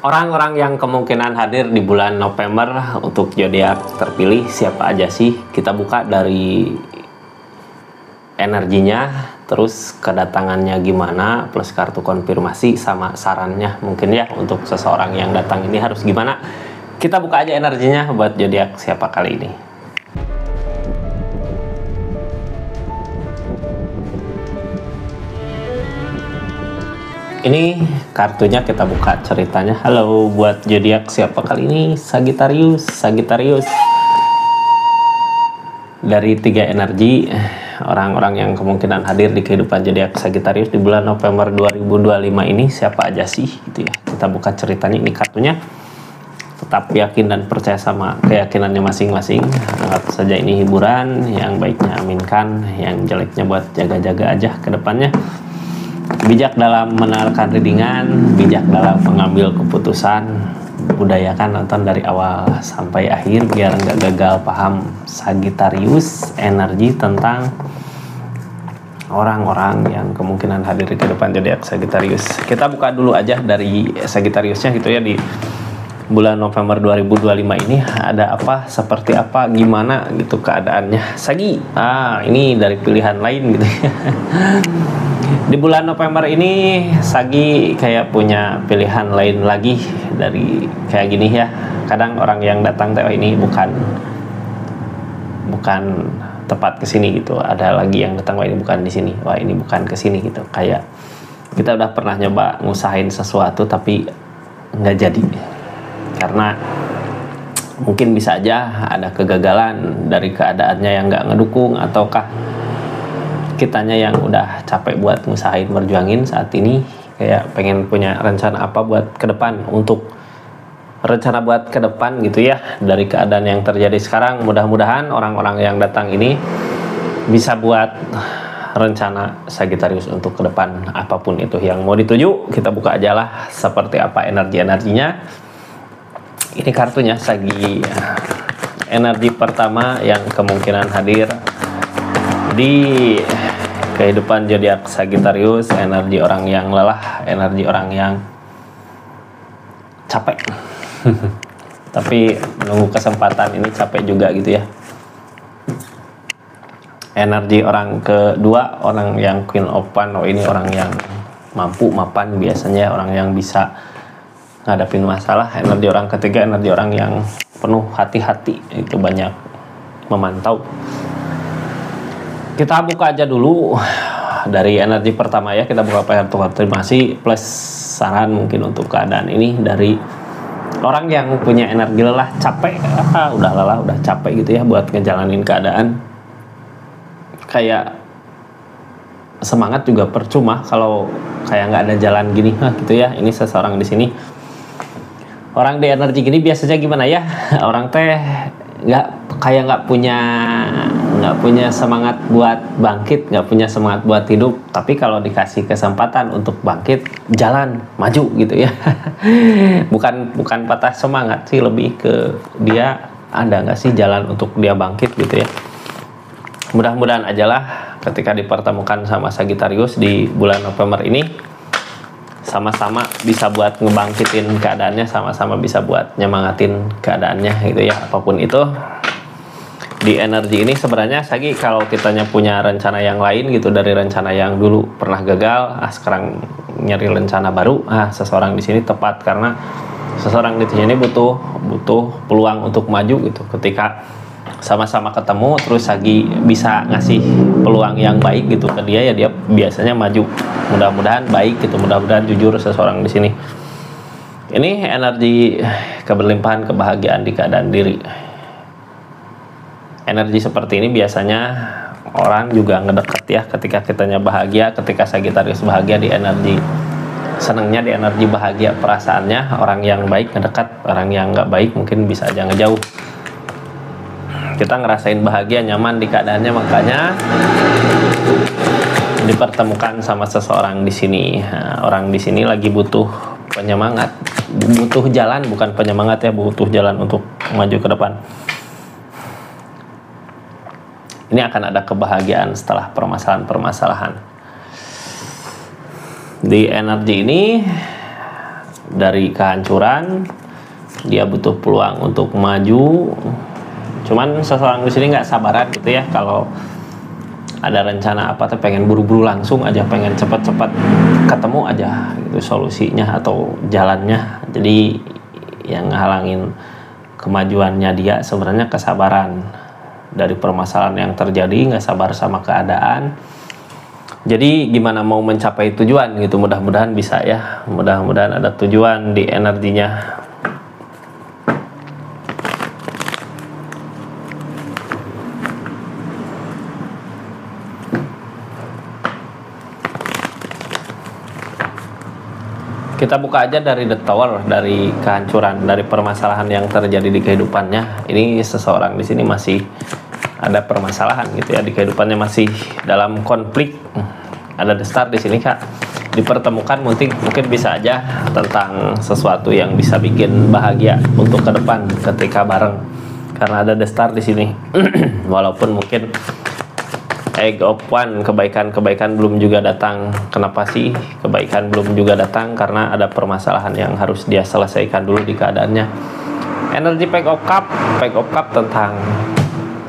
Orang-orang yang kemungkinan hadir di bulan November untuk zodiak terpilih siapa aja sih? Kita buka dari energinya, terus kedatangannya gimana, plus kartu konfirmasi sama sarannya mungkin ya untuk seseorang yang datang ini harus gimana. Kita buka aja energinya buat zodiak siapa kali ini. Ini kartunya kita buka ceritanya. Halo buat zodiak siapa kali ini? Sagittarius. Dari 3 energi orang-orang yang kemungkinan hadir di kehidupan zodiak Sagittarius di bulan November 2025 ini siapa aja sih gitu ya. Kita buka ceritanya. Ini kartunya tetap yakin dan percaya sama keyakinannya masing-masing. Anggap saja ini hiburan, yang baiknya aminkan, yang jeleknya buat jaga-jaga aja ke depannya. Bijak dalam menawarkan readingan, bijak dalam mengambil keputusan, budayakan nonton dari awal sampai akhir biar nggak gagal paham. Sagittarius, energi tentang orang-orang yang kemungkinan hadir di kehidupan zodiak Sagittarius. Kita buka dulu aja dari Sagittariusnya gitu ya, di bulan November 2025 ini ada apa, seperti apa, gimana gitu keadaannya Sagi. Ini dari pilihan lain gitu ya. Di bulan November ini Sagi kayak punya pilihan lain lagi dari kayak gini ya. Kadang orang yang datang ini bukan tepat ke sini gitu. Ada lagi yang datang ini bukan di sini. Wah, ini bukan ke sini gitu. Kayak kita udah pernah nyoba ngusahain sesuatu tapi nggak jadi. Karena mungkin bisa aja ada kegagalan dari keadaannya yang nggak ngedukung, ataukah kitanya yang udah capek buat ngusahain berjuangin saat ini kayak pengen punya rencana apa buat ke depan, untuk rencana buat ke depan gitu ya. Dari keadaan yang terjadi sekarang, mudah-mudahan orang-orang yang datang ini bisa buat rencana Sagittarius untuk ke depan, apapun itu yang mau dituju. Kita buka aja lah seperti apa energi-energinya. Ini kartunya Sagi. Energi pertama yang kemungkinan hadir di kehidupan zodiak Sagittarius, energi orang yang lelah, energi orang yang capek. Tapi menunggu kesempatan ini capek juga gitu ya. Energi orang kedua, orang yang Queen of Wands. Ini orang yang mampu, mapan biasanya, orang yang bisa ngadapin masalah. Energi orang ketiga, energi orang yang penuh hati-hati, itu banyak memantau. Kita buka aja dulu dari energi pertama ya. Kita buka kartu konfirmasi plus saran mungkin untuk keadaan ini dari orang yang punya energi lelah, capek, udah lelah, udah capek gitu ya buat ngejalanin keadaan. Kayak semangat juga percuma kalau kayak nggak ada jalan gini gitu ya. Ini seseorang di sini, orang di energi gini biasanya gimana ya, orang teh nggak punya semangat buat bangkit, nggak punya semangat buat hidup. Tapi kalau dikasih kesempatan untuk bangkit, jalan maju gitu ya. bukan patah semangat sih, lebih ke dia ada nggak sih jalan untuk dia bangkit gitu ya. Mudah-mudahan aja lah ketika dipertemukan sama Sagittarius di bulan November ini, sama-sama bisa buat ngebangkitin keadaannya, sama-sama bisa buat nyemangatin keadaannya gitu ya. Apapun itu di energi ini sebenarnya Sagi, kalau kitanya punya rencana yang lain gitu dari rencana yang dulu pernah gagal, sekarang nyari rencana baru, seseorang di sini tepat, karena seseorang di sini butuh peluang untuk maju gitu. Ketika sama-sama ketemu terus Sagi bisa ngasih peluang yang baik gitu ke dia, ya dia biasanya maju. Mudah-mudahan baik gitu, mudah-mudahan jujur seseorang di sini. Ini energi keberlimpahan, kebahagiaan di keadaan diri. Energi seperti ini biasanya orang juga ngedeket ya ketika kitanya bahagia. Ketika Sagittarius bahagia, di energi senengnya, di energi bahagia perasaannya, orang yang baik ngedekat, orang yang nggak baik mungkin bisa aja ngejauh. Kita ngerasain bahagia, nyaman di keadaannya, makanya dipertemukan sama seseorang di sini. Orang di sini lagi butuh penyemangat, butuh jalan, bukan penyemangat ya, butuh jalan untuk maju ke depan. Ini akan ada kebahagiaan setelah permasalahan-permasalahan. Di energi ini dari kehancuran, dia butuh peluang untuk maju. Cuman seseorang di sini nggak sabaran gitu ya, kalau ada rencana apa tuh pengen buru-buru langsung aja, pengen cepat-cepat ketemu aja gitu solusinya atau jalannya. Jadi yang ngehalangin kemajuannya dia sebenarnya kesabaran dari permasalahan yang terjadi, nggak sabar sama keadaan. Jadi gimana mau mencapai tujuan gitu, mudah-mudahan bisa ya, mudah-mudahan ada tujuan di energinya. Kita buka aja dari the tower, dari kehancuran, dari permasalahan yang terjadi di kehidupannya. Ini seseorang di sini masih ada permasalahan gitu ya, di kehidupannya masih dalam konflik. Ada the star di sini Kak. Dipertemukan mungkin bisa aja tentang sesuatu yang bisa bikin bahagia untuk ke depan ketika bareng. Karena ada the star di sini. Walaupun mungkin Egg of One, kebaikan-kebaikan belum juga datang. Kenapa sih kebaikan belum juga datang? Karena ada permasalahan yang harus dia selesaikan dulu di keadaannya. Energi Page of Cup tentang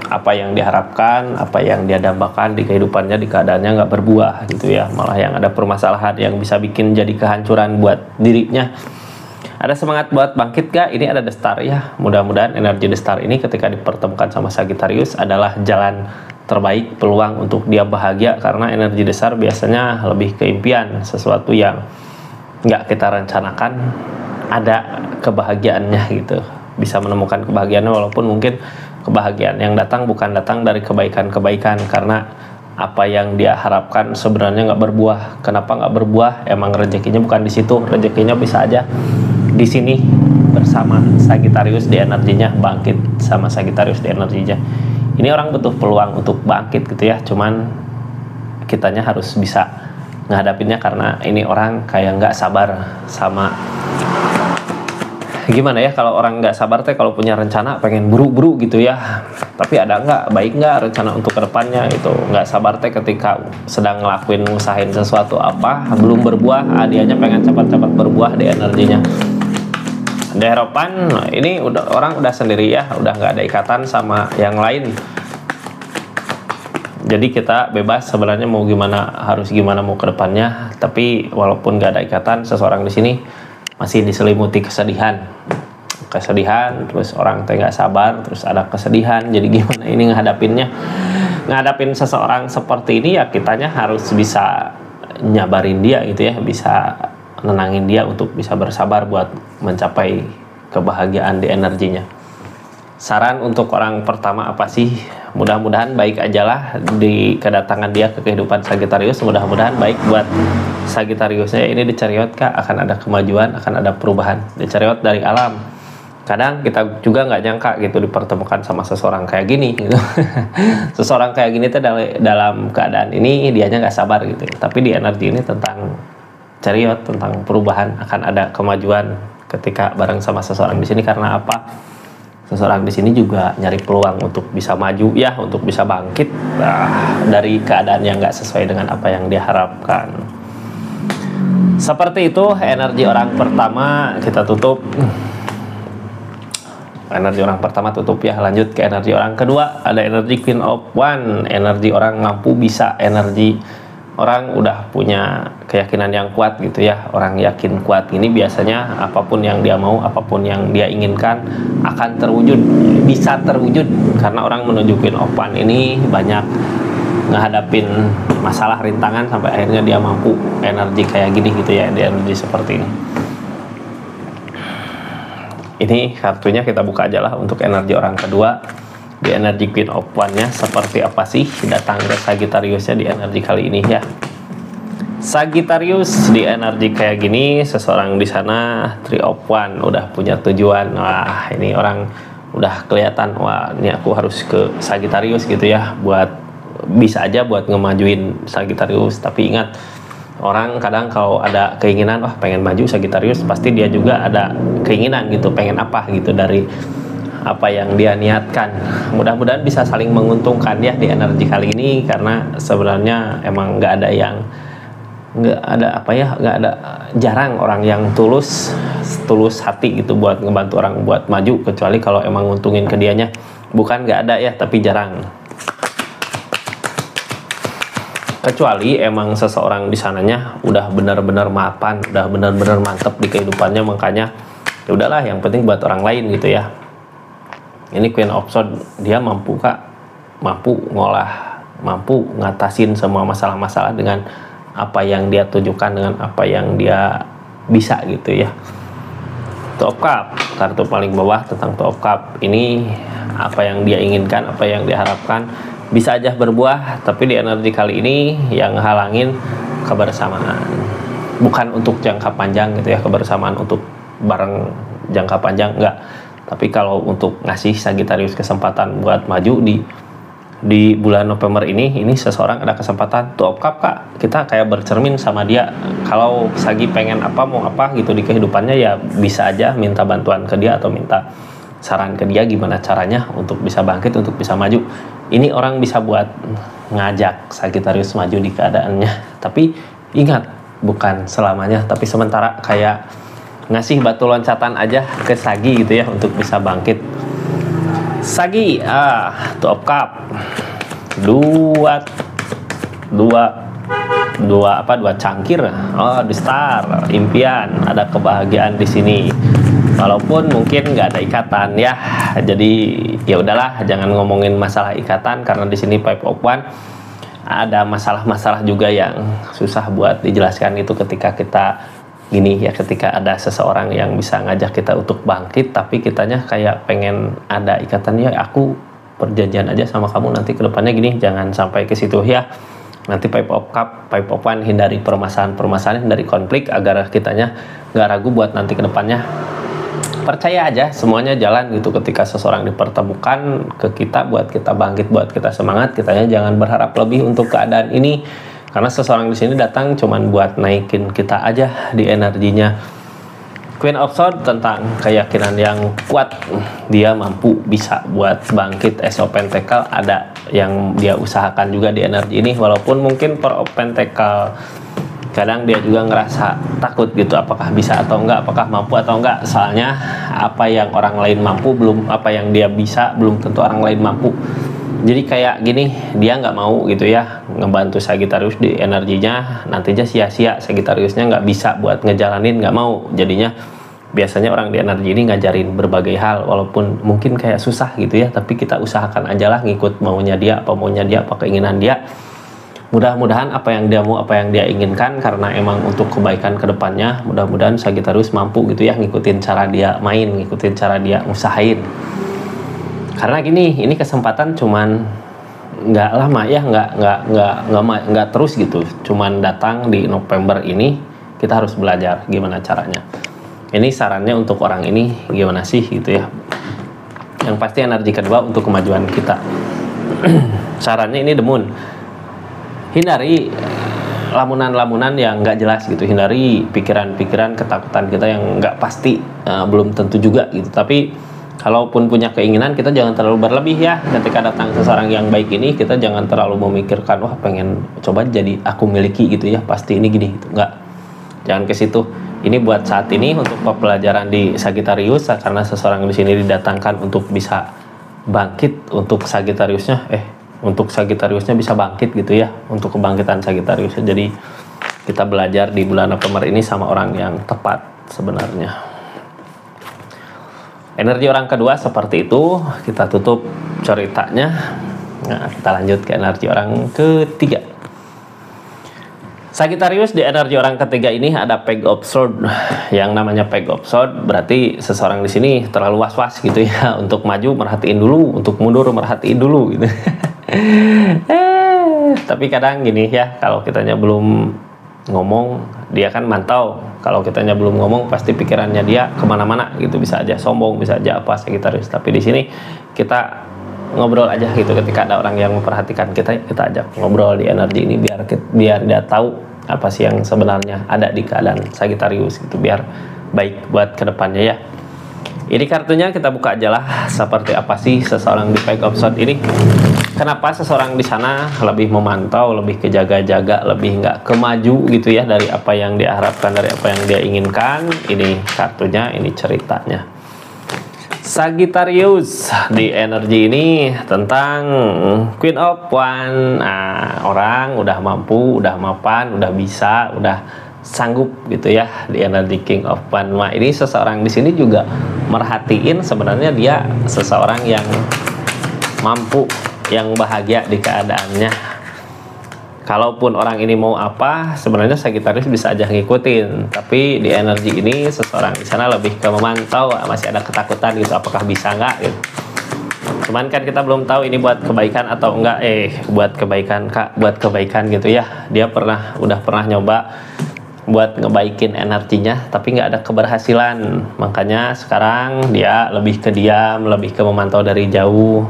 apa yang diharapkan, apa yang dia dambakan di kehidupannya, di keadaannya nggak berbuah gitu ya. Malah yang ada permasalahan yang bisa bikin jadi kehancuran buat dirinya. Ada semangat buat bangkit gak? Ini ada the star ya. Mudah-mudahan energi the star ini ketika dipertemukan sama Sagittarius adalah jalan terbaik, peluang untuk dia bahagia. Karena energi besar biasanya lebih ke impian, sesuatu yang nggak kita rencanakan, ada kebahagiaannya gitu, bisa menemukan kebahagiaannya. Walaupun mungkin kebahagiaan yang datang bukan datang dari kebaikan-kebaikan, karena apa yang dia harapkan sebenarnya nggak berbuah. Kenapa nggak berbuah? Emang rezekinya bukan di situ, rezekinya bisa aja di sini bersama Sagittarius di energinya, bangkit sama Sagittarius di energinya. Ini orang butuh peluang untuk bangkit gitu ya, cuman kitanya harus bisa ngadapinnya, karena ini orang kayak nggak sabar sama, gimana ya, kalau orang nggak sabar teh kalau punya rencana pengen buru-buru gitu ya, tapi ada nggak baik nggak rencana untuk kedepannya itu. Nggak sabar teh ketika sedang ngelakuin, ngusahain sesuatu apa belum berbuah, dianya pengen cepat-cepat berbuah di energinya. Di harapan ini orang udah sendiri ya, udah nggak ada ikatan sama yang lain. Jadi kita bebas sebenarnya mau gimana, harus gimana mau ke depannya. Tapi walaupun nggak ada ikatan, seseorang di sini masih diselimuti kesedihan, terus orang teh nggak sabar, terus ada kesedihan. Jadi gimana ini ngadapin seseorang seperti ini ya, kitanya harus bisa nyabarin dia gitu ya, bisa nenangin dia untuk bisa bersabar buat mencapai kebahagiaan di energinya. Saran untuk orang pertama apa sih? Mudah-mudahan baik aja lah di kedatangan dia ke kehidupan Sagittarius. Mudah-mudahan baik buat Sagittariusnya. Ini dicariot Kak, akan ada kemajuan, akan ada perubahan. Dicariot dari alam. Kadang kita juga nggak nyangka gitu dipertemukan sama seseorang kayak gini gitu. Seseorang kayak gini tuh dalam keadaan ini dianya nggak sabar gitu. Tapi di energi ini tentang cariot, tentang perubahan, akan ada kemajuan ketika bareng sama seseorang di sini. Karena apa? Seseorang di sini juga nyari peluang untuk bisa maju ya, untuk bisa bangkit dari keadaan yang nggak sesuai dengan apa yang dia harapkan. Seperti itu energi orang pertama, kita tutup. Energi orang pertama tutup ya. Lanjut ke energi orang kedua. Ada energi Queen of One, energi orang mampu bisa, energi orang udah punya keyakinan yang kuat gitu ya. Orang yakin kuat ini biasanya apapun yang dia mau, apapun yang dia inginkan akan terwujud, bisa terwujud. Karena orang menuju Queen of One ini banyak ngehadapin masalah, rintangan, sampai akhirnya dia mampu energi kayak gini gitu ya, di energi seperti ini. Ini kartunya kita buka aja lah untuk energi orang kedua. Di energi Queen of One-nya seperti apa sih datang ke Sagittariusnya di energi kali ini ya. Sagittarius di energi kayak gini, seseorang di sana Three of One udah punya tujuan. Wah, ini orang udah kelihatan, wah ini aku harus ke Sagittarius gitu ya, buat bisa aja buat ngemajuin Sagittarius. Tapi ingat, orang kadang kalau ada keinginan, wah pengen maju Sagittarius, pasti dia juga ada keinginan gitu, pengen apa gitu dari apa yang dia niatkan. Mudah-mudahan bisa saling menguntungkan ya di energi kali ini, karena sebenarnya emang nggak ada, jarang orang yang tulus setulus hati gitu buat ngebantu orang buat maju, kecuali kalau emang nguntungin ke dianya. Bukan nggak ada ya, tapi jarang. Kecuali emang seseorang di sananya udah benar-benar mapan, udah benar-benar mantep di kehidupannya, makanya ya udahlah, yang penting buat orang lain gitu ya. Ini Queen of Swords, dia mampu kak, mampu ngolah, mampu ngatasin semua masalah-masalah dengan apa yang dia tunjukkan, dengan apa yang dia bisa gitu ya. Two of Cup, kartu paling bawah tentang Two of Cup. Ini apa yang dia inginkan, apa yang diharapkan bisa aja berbuah, tapi di energi kali ini yang halangin kebersamaan. Bukan untuk jangka panjang gitu ya, kebersamaan untuk bareng jangka panjang enggak. Tapi kalau untuk ngasih Sagittarius kesempatan buat maju di bulan November ini seseorang ada kesempatan. Two of Cup kak, kita kayak bercermin sama dia. Kalau Sagi pengen apa, mau apa gitu di kehidupannya, ya bisa aja minta bantuan ke dia atau minta saran ke dia gimana caranya untuk bisa bangkit, untuk bisa maju. Ini orang bisa buat ngajak Sagittarius maju di keadaannya. Tapi ingat, bukan selamanya, tapi sementara, kayak ngasih batu loncatan aja ke Sagi gitu ya untuk bisa bangkit. Sagi, Two of Cup, dua cangkir, di star, impian, ada kebahagiaan di sini. Walaupun mungkin nggak ada ikatan ya, jadi ya udahlah, jangan ngomongin masalah ikatan karena di sini Five of Wands ada masalah-masalah juga yang susah buat dijelaskan itu ketika kita gini ya, ketika ada seseorang yang bisa ngajak kita untuk bangkit, tapi kitanya kayak pengen ada ikatannya, aku perjanjian aja sama kamu nanti ke depannya gini, jangan sampai ke situ ya. Nanti Five of Cup, Five of Wands, hindari permasalahan, hindari konflik agar kitanya nggak ragu buat nanti ke depannya. Percaya aja semuanya jalan gitu ketika seseorang dipertemukan ke kita buat kita bangkit, buat kita semangat. Kitanya jangan berharap lebih untuk keadaan ini. Karena seseorang di sini datang cuman buat naikin kita aja di energinya. Queen of Swords tentang keyakinan yang kuat, dia mampu bisa buat bangkit. Ace of Pentacle ada yang dia usahakan juga di energi ini, walaupun mungkin Four of Pentacle kadang dia juga ngerasa takut gitu, apakah bisa atau enggak, apakah mampu atau enggak. Soalnya apa yang orang lain mampu belum, apa yang dia bisa belum tentu orang lain mampu. Jadi kayak gini, dia nggak mau gitu ya ngebantu Sagittarius di energinya, nantinya sia-sia, Sagittariusnya nggak bisa buat ngejalanin, nggak mau. Jadinya biasanya orang di energi ini ngajarin berbagai hal, walaupun mungkin kayak susah gitu ya, tapi kita usahakan aja lah ngikut maunya dia, apa keinginan dia. Mudah-mudahan apa yang dia mau, apa yang dia inginkan, karena emang untuk kebaikan kedepannya, mudah-mudahan Sagittarius mampu gitu ya ngikutin cara dia main, ngikutin cara dia usahain. Karena gini, ini kesempatan cuman nggak lama ya, nggak terus gitu, cuman datang di November ini. Kita harus belajar gimana caranya. Ini sarannya untuk orang ini gimana sih gitu ya. Yang pasti energi kedua untuk kemajuan kita. Sarannya ini The Moon. Hindari lamunan-lamunan yang nggak jelas gitu, hindari pikiran-pikiran, ketakutan kita yang nggak pasti, belum tentu juga gitu. Tapi kalaupun punya keinginan, kita jangan terlalu berlebih ya. Ketika datang seseorang yang baik ini, kita jangan terlalu memikirkan, wah pengen coba jadi aku miliki gitu ya, pasti ini gini gitu. Enggak, jangan ke situ. Ini buat saat ini untuk pelajaran di Sagittarius, karena seseorang di sini didatangkan untuk bisa bangkit, untuk Sagittariusnya bisa bangkit gitu ya, untuk kebangkitan Sagittarius. Jadi kita belajar di bulan November ini sama orang yang tepat sebenarnya. Energi orang kedua seperti itu, kita tutup ceritanya. Nah, kita lanjut ke energi orang ketiga. Sagittarius, di energi orang ketiga ini ada Page of Swords. Yang namanya Page of Swords berarti seseorang di sini terlalu was-was gitu ya, untuk maju merhatiin dulu, untuk mundur merhatiin dulu gitu. Tapi kadang gini ya, kalau kitanya belum ngomong, dia kan mantau. Kalau kitanya belum ngomong, pasti pikirannya dia kemana-mana gitu, bisa aja sombong, bisa aja apa Sagittarius. Tapi di sini kita ngobrol aja gitu, ketika ada orang yang memperhatikan kita ajak ngobrol di energi ini, biar dia tahu apa sih yang sebenarnya ada di keadaan Sagittarius gitu, biar baik buat kedepannya ya. Ini kartunya kita buka aja lah, seperti apa sih seseorang di Page of Swords ini. Kenapa seseorang di sana lebih memantau, lebih kejaga-jaga, lebih nggak kemaju gitu ya dari apa yang dia harapkan, dari apa yang dia inginkan. Ini kartunya, ini ceritanya. Sagittarius di energi ini tentang Queen of Wands. Nah, orang udah mampu, udah mapan, udah bisa, udah sanggup gitu ya di energi King of Wands. Nah, ini seseorang di sini juga merhatiin sebenarnya dia seseorang yang mampu, yang bahagia di keadaannya. Kalaupun orang ini mau apa, sebenarnya Sagittarius bisa aja ngikutin. Tapi di energi ini seseorang di sana lebih ke memantau, masih ada ketakutan gitu, apakah bisa nggak gitu. Cuman kan kita belum tahu ini buat kebaikan atau enggak. Buat kebaikan kak, buat kebaikan gitu ya. Dia udah pernah nyoba buat ngebaikin energinya, tapi nggak ada keberhasilan. Makanya sekarang dia lebih ke diam, lebih ke memantau dari jauh.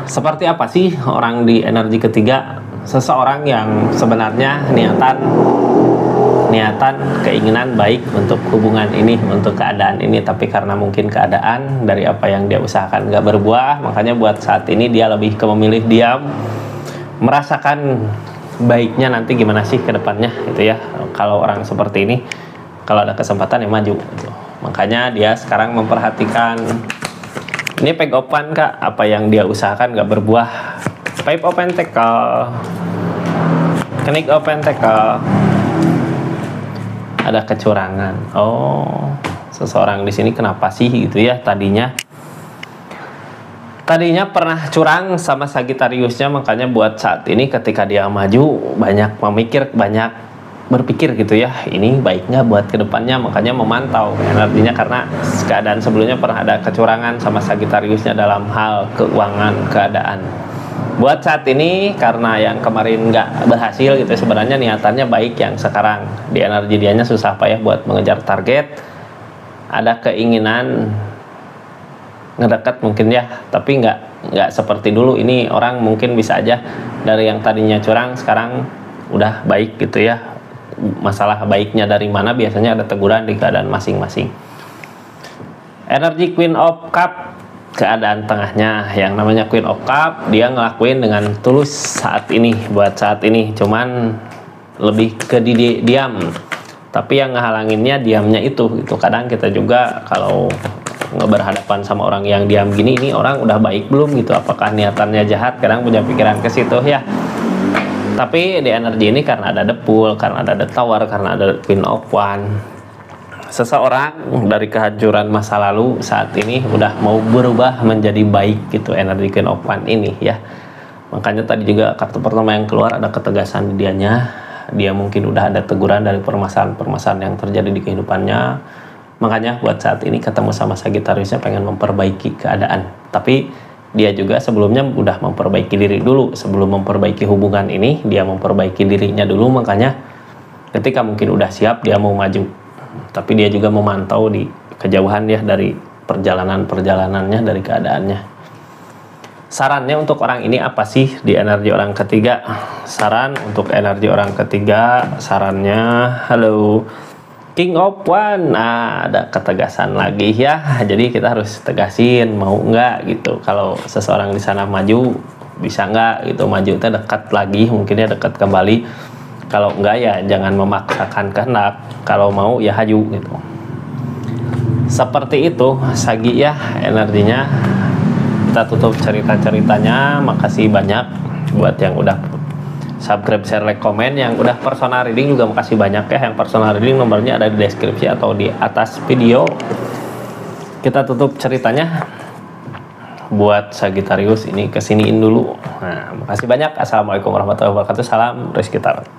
Seperti apa sih orang di energi ketiga? Seseorang yang sebenarnya niatan, keinginan baik untuk hubungan ini, untuk keadaan ini, tapi karena mungkin keadaan dari apa yang dia usahakan nggak berbuah, makanya buat saat ini dia lebih ke memilih diam, merasakan baiknya nanti gimana sih ke depannya gitu ya. Kalau orang seperti ini, kalau ada kesempatan ya maju gitu. Makanya dia sekarang memperhatikan. Ini Page of Wands kak, apa yang dia usahakan gak berbuah. Five of Pentacles, Knight of Pentacles, ada kecurangan. Oh, seseorang di sini kenapa sih gitu ya? Tadinya pernah curang sama Sagittariusnya, makanya buat saat ini ketika dia maju banyak berpikir gitu ya, ini baiknya buat kedepannya, makanya memantau energinya karena keadaan sebelumnya pernah ada kecurangan sama Sagittariusnya dalam hal keuangan, keadaan. Buat saat ini karena yang kemarin nggak berhasil gitu, sebenarnya niatannya baik, yang sekarang di energi dianya susah payah buat mengejar target, ada keinginan ngedekat mungkin ya, tapi nggak seperti dulu. Ini orang mungkin bisa aja dari yang tadinya curang sekarang udah baik gitu ya. Masalah baiknya dari mana, biasanya ada teguran di keadaan masing-masing. Energi Queen of Cup, keadaan tengahnya, yang namanya Queen of Cup dia ngelakuin dengan tulus saat ini, buat saat ini, cuman lebih ke diam, tapi yang ngehalanginnya diamnya itu kadang kita juga kalau berhadapan sama orang yang diam gini, ini orang udah baik belum gitu, apakah niatannya jahat, kadang punya pikiran ke situ ya. Tapi di energi ini karena ada The Fool, karena ada The Tower, karena ada Queen of Wands, seseorang dari kehancuran masa lalu saat ini udah mau berubah menjadi baik gitu, energi Queen of Wands ini ya. Makanya tadi juga kartu pertama yang keluar ada ketegasan di dianya. Dia mungkin udah ada teguran dari permasalahan-permasalahan yang terjadi di kehidupannya. Makanya buat saat ini ketemu sama Sagittariusnya pengen memperbaiki keadaan. Tapi dia juga sebelumnya udah memperbaiki diri dulu. Sebelum memperbaiki hubungan ini, dia memperbaiki dirinya dulu. Makanya ketika mungkin udah siap, dia mau maju. Tapi dia juga memantau di kejauhan ya dari perjalanannya, dari keadaannya. Sarannya untuk orang ini apa sih di energi orang ketiga? Saran untuk energi orang ketiga, sarannya, halo King of Wands. Nah, ada ketegasan lagi ya. Jadi kita harus tegasin mau nggak gitu. Kalau seseorang di sana maju, bisa nggak gitu. Maju itu dekat lagi, mungkinnya dekat kembali. Kalau enggak ya jangan memaksakan kehendak. Kalau mau ya haju gitu. Seperti itu Sagi ya energinya. Kita tutup cerita-ceritanya. Makasih banyak buat yang udah subscribe, share, like, komen. Yang udah personal reading juga makasih banyak ya. Yang personal reading nomornya ada di deskripsi atau di atas video. Kita tutup ceritanya. Buat Sagittarius ini kesiniin dulu. Nah, makasih banyak. Assalamualaikum warahmatullahi wabarakatuh. Salam Rizky Tarot.